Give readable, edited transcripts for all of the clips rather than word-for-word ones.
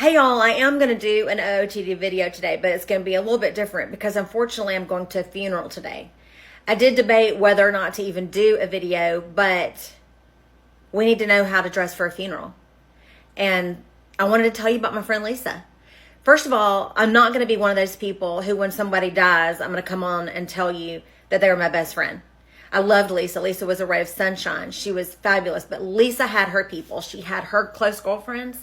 Hey y'all, I am going to do an OOTD video today, but it's going to be a little bit different because unfortunately I'm going to a funeral today. I did debate whether or not to even do a video, but we need to know how to dress for a funeral. And I wanted to tell you about my friend Lisa. First of all, I'm not going to be one of those people who when somebody dies, I'm going to come on and tell you that they were my best friend. I loved Lisa. Lisa was a ray of sunshine. She was fabulous, but Lisa had her people. She had her close girlfriends.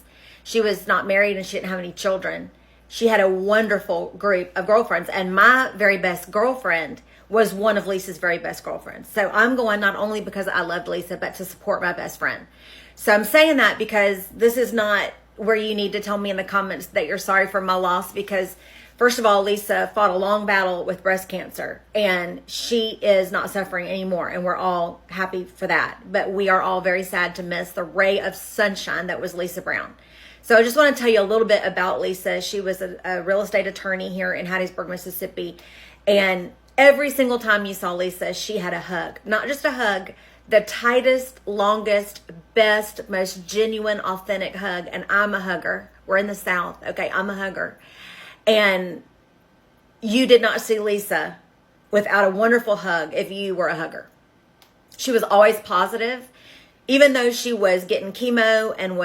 She was not married and she didn't have any children. She had a wonderful group of girlfriends, and my very best girlfriend was one of Lisa's very best girlfriends. So I'm going not only because I loved Lisa, but to support my best friend. So I'm saying that because this is not where you need to tell me in the comments that you're sorry for my loss, because first of all, Lisa fought a long battle with breast cancer and she is not suffering anymore, and we're all happy for that. But we are all very sad to miss the ray of sunshine that was Lisa Brown. So I just want to tell you a little bit about Lisa. She was a real estate attorney here in Hattiesburg, Mississippi. And every single time you saw Lisa, she had a hug. Not just a hug, the tightest, longest, best, most genuine, authentic hug. And I'm a hugger. We're in the South. Okay, I'm a hugger. And you did not see Lisa without a wonderful hug if you were a hugger. She was always positive. Even though she was getting chemo and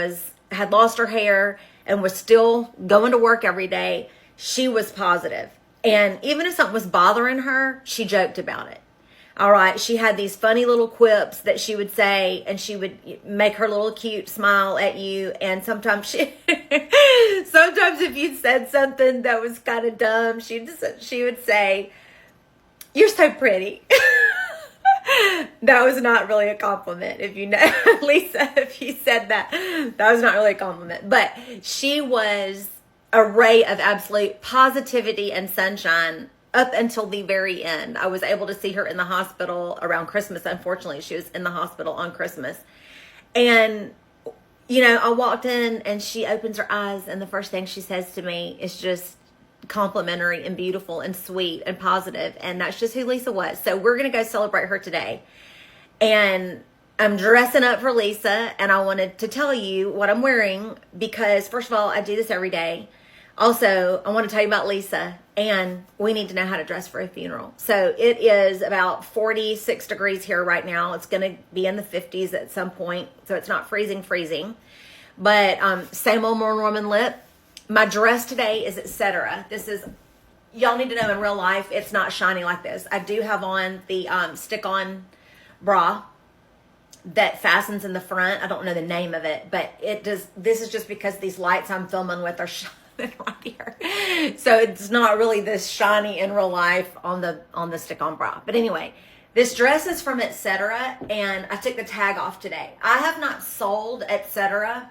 had lost her hair and was still going to work every day, she was positive. And even if something was bothering her, she joked about it. All right. She had these funny little quips that she would say, and she would make her little cute smile at you. And sometimes sometimes if you said something that was kind of dumb, she would say, "You're so pretty." That was not really a compliment. If you know, Lisa, if you said that, that was not really a compliment. But she was a ray of absolute positivity and sunshine up until the very end. I was able to see her in the hospital around Christmas. Unfortunately, she was in the hospital on Christmas. And, I walked in and she opens her eyes and the first thing she says to me is just complimentary and beautiful and sweet and positive, and that's just who Lisa was. So we're gonna go celebrate her today, and I'm dressing up for Lisa, and I wanted to tell you what I'm wearing because first of all, I do this every day. Also, I want to tell you about Lisa, and we need to know how to dress for a funeral. So it is about 46 degrees here right now. It's gonna be in the 50s at some point, so it's not freezing, but same old Mormon lip. My dress today is etc. This is, y'all need to know in real life, it's not shiny like this. I do have on the stick-on bra that fastens in the front. I don't know the name of it, but it does. This is just because these lights I'm filming with are shining right here. So it's not really this shiny in real life on the stick-on bra. But anyway, this dress is from etc. and I took the tag off today. I have not sold etc.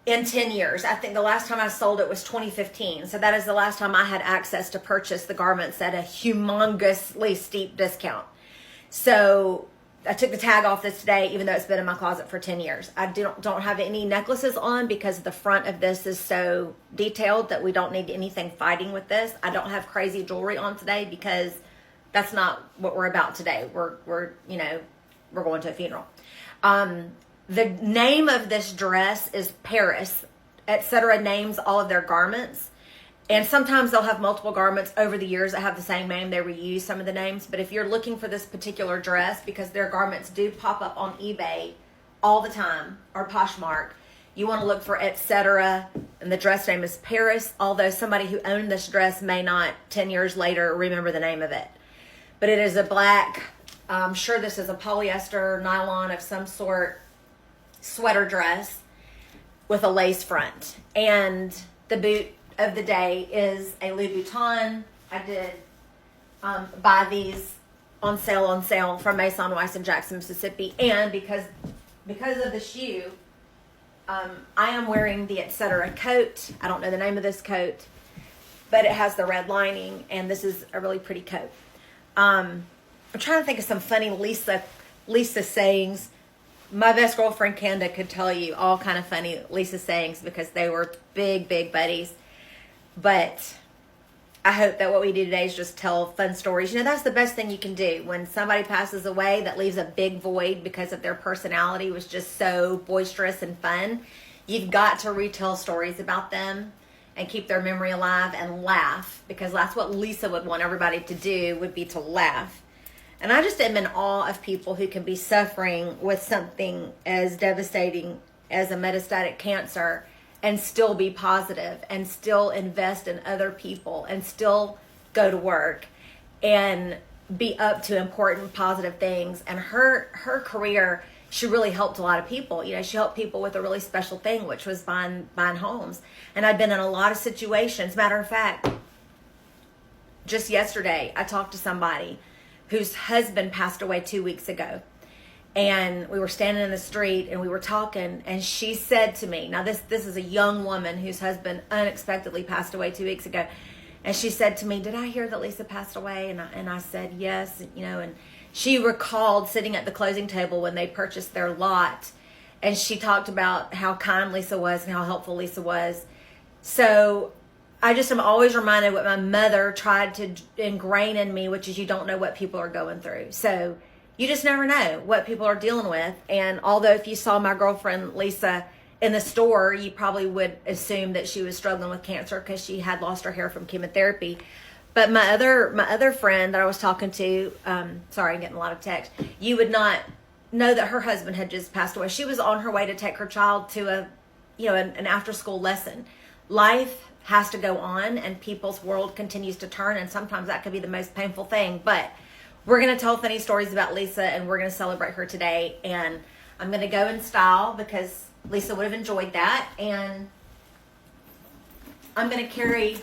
in 10 years. I think the last time I sold it was 2015. So that is the last time I had access to purchase the garments at a humongously steep discount. So I took the tag off this today, even though it's been in my closet for 10 years. I don't have any necklaces on because the front of this is so detailed that we don't need anything fighting with this. I don't have crazy jewelry on today because that's not what we're about today. We're going to a funeral. The name of this dress is Paris. Etc. names all of their garments. And sometimes they'll have multiple garments over the years that have the same name. They reuse some of the names. But if you're looking for this particular dress, because their garments do pop up on eBay all the time, or Poshmark, you want to look for etc. And the dress name is Paris, although somebody who owned this dress may not 10 years later remember the name of it. But it is a black, I'm sure this is a polyester nylon of some sort, sweater dress with a lace front, and the boot of the day is a Louis Vuitton. I did buy these on sale from Mason Weiss in Jackson, Mississippi, and because of the shoe, I am wearing the etc. coat. I don't know the name of this coat, but it has the red lining, and this is a really pretty coat. I'm trying to think of some funny Lisa sayings. My best girlfriend, Kenda, could tell you all kind of funny Lisa sayings because they were big buddies. But I hope that what we do today is just tell fun stories. That's the best thing you can do. When somebody passes away that leaves a big void because of their personality was just so boisterous and fun, You've got to retell stories about them and keep their memory alive and laugh, because that's what Lisa would want everybody to do, would be to laugh. And I just am in awe of people who can be suffering with something as devastating as a metastatic cancer and still be positive and still invest in other people and still go to work and be up to important positive things. And her career, she really helped a lot of people. You know, she helped people with a really special thing, which was buying homes. And I've been in a lot of situations. Matter of fact, just yesterday, I talked to somebody whose husband passed away 2 weeks ago. And we were standing in the street and we were talking, and she said to me, now this is a young woman whose husband unexpectedly passed away 2 weeks ago. And she said to me, did I hear that Lisa passed away? And I said, yes, you know, and she recalled sitting at the closing table when they purchased their lot. And she talked about how kind Lisa was and how helpful Lisa was. So I just am always reminded what my mother tried to ingrain in me, which is you don't know what people are going through. So you just never know what people are dealing with. And although if you saw my girlfriend Lisa in the store, you probably would assume that she was struggling with cancer because she had lost her hair from chemotherapy. But my other friend that I was talking to, sorry, I'm getting a lot of text, you would not know that her husband had just passed away. She was on her way to take her child to an after school lesson. Life has to go on, and people's world continues to turn, and sometimes that could be the most painful thing. But we're going to tell funny stories about Lisa, and we're going to celebrate her today. And I'm going to go in style because Lisa would have enjoyed that. And I'm going to carry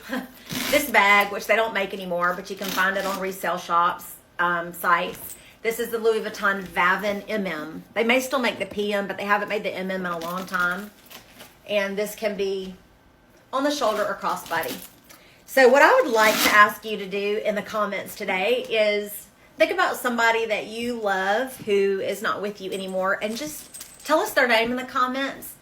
this bag, which they don't make anymore, but you can find it on resale shops, sites. This is the Louis Vuitton Vavin MM. They may still make the PM, but they haven't made the MM in a long time. And this can be on the shoulder or crossbody. So what I would like to ask you to do in the comments today is think about somebody that you love who is not with you anymore, and just tell us their name in the comments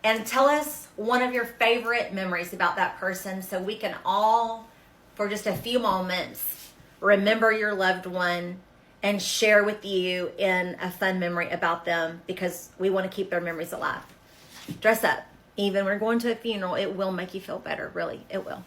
and tell us one of your favorite memories about that person, so we can all, for just a few moments, remember your loved one and share with you in a fun memory about them, because we want to keep their memories alive. Dress up. Even when we're going to a funeral, it will make you feel better. Really, it will.